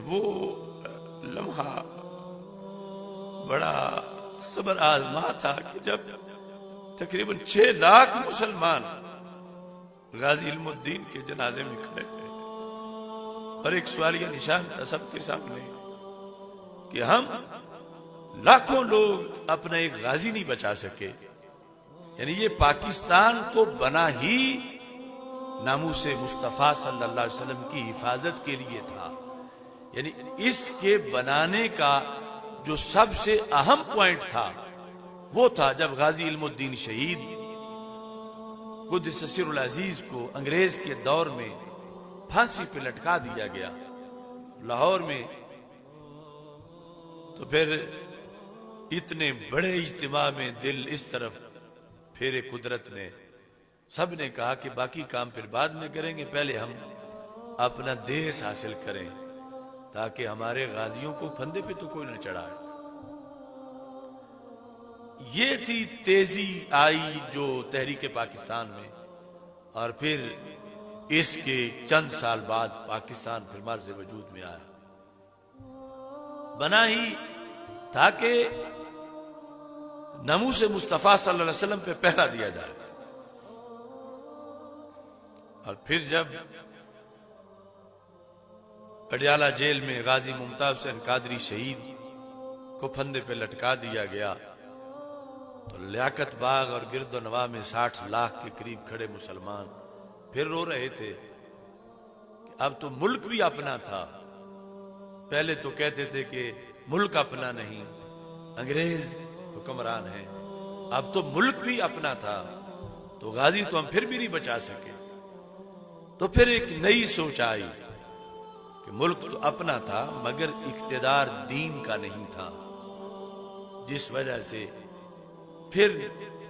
وہ لمحہ بڑا صبر آزما تھا کہ جب تقریباً 6 لاکھ مسلمان غازی علم الدین کے جنازے میں کھڑے تھے اور ایک سوالیہ نشان تھا سب کے سامنے کہ ہم لاکھوں لوگ اپنا ایک غازی نہیں بچا سکے. یعنی یہ پاکستان تو بنا ہی ناموس مصطفیٰ صلی اللہ علیہ وسلم کی حفاظت کے لیے تھا. یعنی اس کے بنانے کا جو سب سے اہم پوائنٹ تھا وہ تھا جب غازی علم الدین شہید قدس سر العزیز کو انگریز کے دور میں پھانسی پہ لٹکا دیا گیا لاہور میں. تو پھر اتنے بڑے اجتماع میں دل اس طرف پھیرے قدرت نے. سب نے کہا کہ باقی کام پھر بعد میں کریں گے، پہلے ہم اپنا دیس حاصل کریں تاکہ ہمارے غازیوں کو پھندے پہ تو کوئی نہ چڑھائے. یہ تھی تیزی آئی جو تحریک پاکستان میں، اور پھر اس کے چند سال بعد پاکستان پھر مرز وجود میں آیا. بنا ہی تاکہ ناموس مصطفیٰ صلی اللہ علیہ وسلم پہ پہرا دیا جائے. اور پھر جب اڈیالہ جیل میں غازی ممتاز حسین قادری شہید کو پھندے پہ لٹکا دیا گیا تو لیاقت باغ اور گرد و نواح میں 60 لاکھ کے قریب کھڑے مسلمان پھر رو رہے تھے کہ اب تو ملک بھی اپنا تھا. پہلے تو کہتے تھے کہ ملک اپنا نہیں، انگریز حکمران ہیں. اب تو ملک بھی اپنا تھا تو غازی تو ہم پھر بھی نہیں بچا سکے. تو پھر ایک نئی سوچ آئی کہ ملک تو اپنا تھا مگر اقتدار دین کا نہیں تھا، جس وجہ سے پھر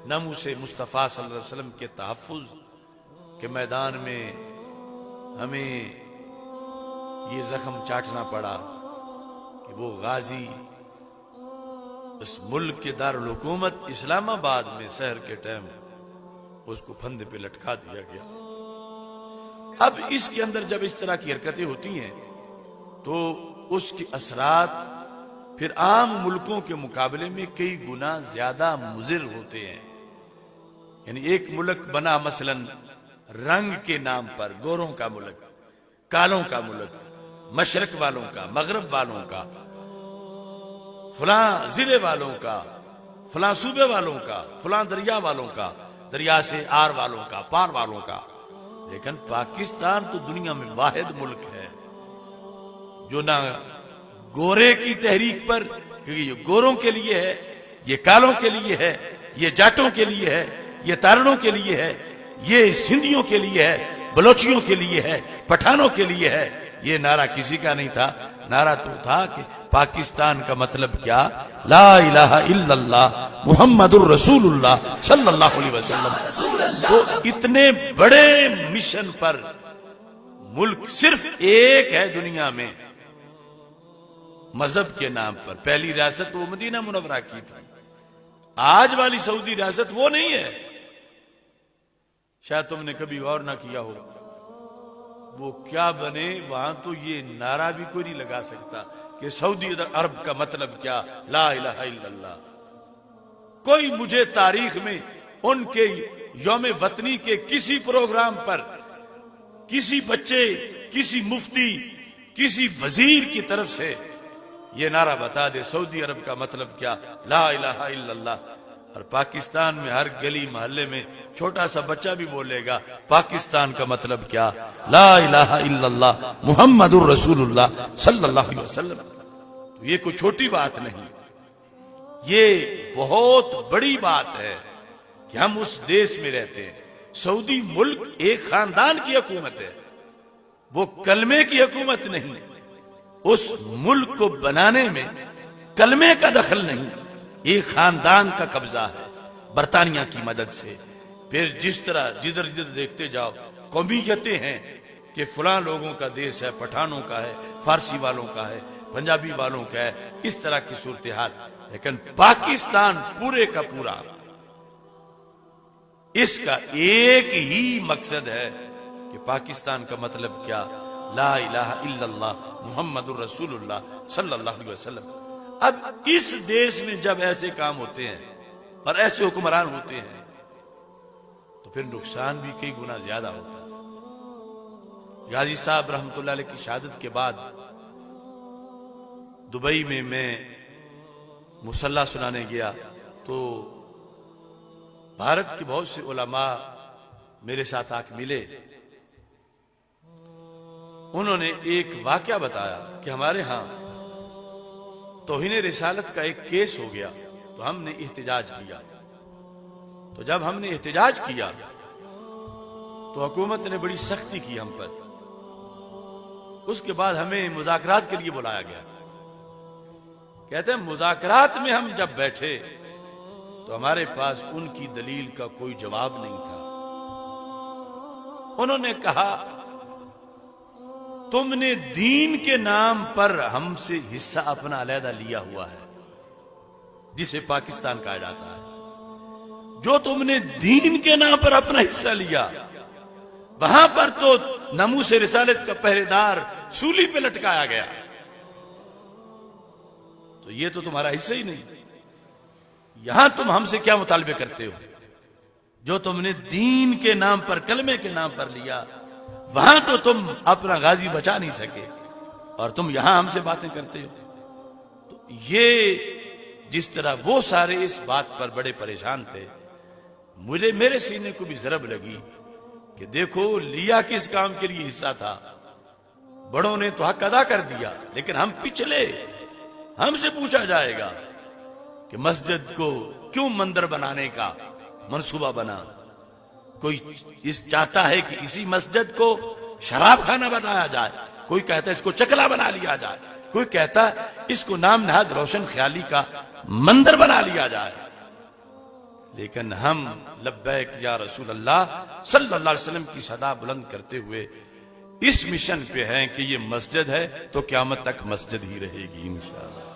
ناموس مصطفیٰ صلی اللہ علیہ وسلم کے تحفظ کے میدان میں ہمیں یہ زخم چاٹنا پڑا کہ وہ غازی اس ملک کے دارالحکومت اسلام آباد میں سحر کے ٹائم اس کو پھندے پہ لٹکا دیا گیا. اب اس کے اندر جب اس طرح کی حرکتیں ہوتی ہیں تو اس کے اثرات پھر عام ملکوں کے مقابلے میں کئی گنا زیادہ مضر ہوتے ہیں. یعنی ایک ملک بنا مثلا رنگ کے نام پر، گوروں کا ملک، کالوں کا ملک، مشرق والوں کا، مغرب والوں کا، فلاں ضلع والوں کا، فلاں صوبے والوں کا، فلاں دریا والوں کا، دریا سے آر والوں کا، پار والوں کا. لیکن پاکستان تو دنیا میں واحد ملک ہے جو نہ گورے کی تحریک پر، کیونکہ یہ گوروں کے لیے ہے، یہ کالوں کے لیے ہے، یہ جاٹوں کے لیے ہے، یہ تارڑوں کے لیے ہے، یہ سندھیوں کے لیے ہے، بلوچیوں کے لیے ہے، پٹھانوں کے لیے ہے. یہ نعرہ کسی کا نہیں تھا. نعرہ تو تھا کہ پاکستان کا مطلب کیا؟ لا الہ الا اللہ محمد الرسول اللہ صلی اللہ علیہ وسلم. تو اتنے بڑے مشن پر ملک صرف ایک ہے دنیا میں مذہب کے نام پر. پہلی ریاست وہ مدینہ منورہ کی تھی. آج والی سعودی ریاست وہ نہیں ہے. شاید تم نے کبھی غور نہ کیا ہو وہ کیا بنے. وہاں تو یہ نعرہ بھی کوئی نہیں لگا سکتا کہ سعودی عرب کا مطلب کیا، لا الہ الا اللہ. کوئی مجھے تاریخ میں ان کے یوم وطنی کے کسی پروگرام پر کسی بچے، کسی مفتی، کسی وزیر کی طرف سے یہ نعرہ بتا دے سعودی عرب کا مطلب کیا، لا الہ الا اللہ. اور پاکستان میں ہر گلی محلے میں چھوٹا سا بچہ بھی بولے گا پاکستان کا مطلب کیا، لا الہ الا اللہ محمد الرسول اللہ صلی اللہ علیہ وسلم. تو یہ کوئی چھوٹی بات نہیں، یہ بہت بڑی بات ہے کہ ہم اس دیش میں رہتے ہیں. سعودی ملک ایک خاندان کی حکومت ہے، وہ کلمے کی حکومت نہیں. اس ملک کو بنانے میں کلمے کا دخل نہیں، ایک خاندان کا قبضہ ہے برطانیہ کی مدد سے. پھر جس طرح جدھر جدھر دیکھتے جاؤ قومیتیں ہیں کہ فلاں لوگوں کا دیش ہے، پٹھانوں کا ہے، فارسی والوں کا ہے، پنجابی والوں کا ہے، اس طرح کی صورتحال. لیکن پاکستان پورے کا پورا اس کا ایک ہی مقصد ہے کہ پاکستان کا مطلب کیا، لا الہ الا اللہ محمد الرسول اللہ صلی اللہ علیہ وسلم۔ اب اس دیش میں جب ایسے کام ہوتے ہیں اور ایسے حکمران ہوتے ہیں تو پھر نقصان بھی کئی گنا زیادہ ہوتا ہے۔ غازی صاحب رحمۃ اللہ علیہ کی شہادت کے بعد دبئی میں مصلح سنانے گیا تو بھارت کے بہت سے علماء میرے ساتھ آ کے ملے۔ انہوں نے ایک واقعہ بتایا کہ ہمارے ہاں توہین رسالت کا ایک کیس ہو گیا تو ہم نے احتجاج کیا۔ تو جب ہم نے احتجاج کیا تو حکومت نے بڑی سختی کی ہم پر۔ اس کے بعد ہمیں مذاکرات کے لیے بلایا گیا۔ کہتے ہیں مذاکرات میں ہم جب بیٹھے تو ہمارے پاس ان کی دلیل کا کوئی جواب نہیں تھا۔ انہوں نے کہا تم نے دین کے نام پر ہم سے حصہ اپنا علیحدہ لیا ہوا ہے، جسے پاکستان کہا جاتا ہے۔ جو تم نے دین کے نام پر اپنا حصہ لیا، وہاں پر تو ناموس رسالت کا پہرے دار سولی پہ لٹکایا گیا، تو یہ تو تمہارا حصہ ہی نہیں۔ یہاں تم ہم سے کیا مطالبے کرتے ہو؟ جو تم نے دین کے نام پر، کلمے کے نام پر لیا، وہاں تو تم اپنا غازی بچا نہیں سکے اور تم یہاں ہم سے باتیں کرتے ہو۔ تو یہ جس طرح وہ سارے اس بات پر بڑے پریشان تھے، میرے سینے کو بھی ضرب لگی کہ دیکھو لیا کس کام کے لیے حصہ تھا۔ بڑوں نے تو حق ادا کر دیا، لیکن ہم پچھلے، ہم سے پوچھا جائے گا کہ مسجد کو کیوں مندر بنانے کا منصوبہ بنا؟ کوئی اس چاہتا ہے کہ اسی مسجد کو شراب خانہ بنایا جائے، کوئی کہتا ہے اس کو چکلا بنا لیا جائے، کوئی کہتا ہے اس کو نام نہاد روشن خیالی کا مندر بنا لیا جائے۔ لیکن ہم لبیک یا رسول اللہ صلی اللہ علیہ وسلم کی صدا بلند کرتے ہوئے اس مشن پہ ہیں کہ یہ مسجد ہے تو قیامت تک مسجد ہی رہے گی انشاءاللہ۔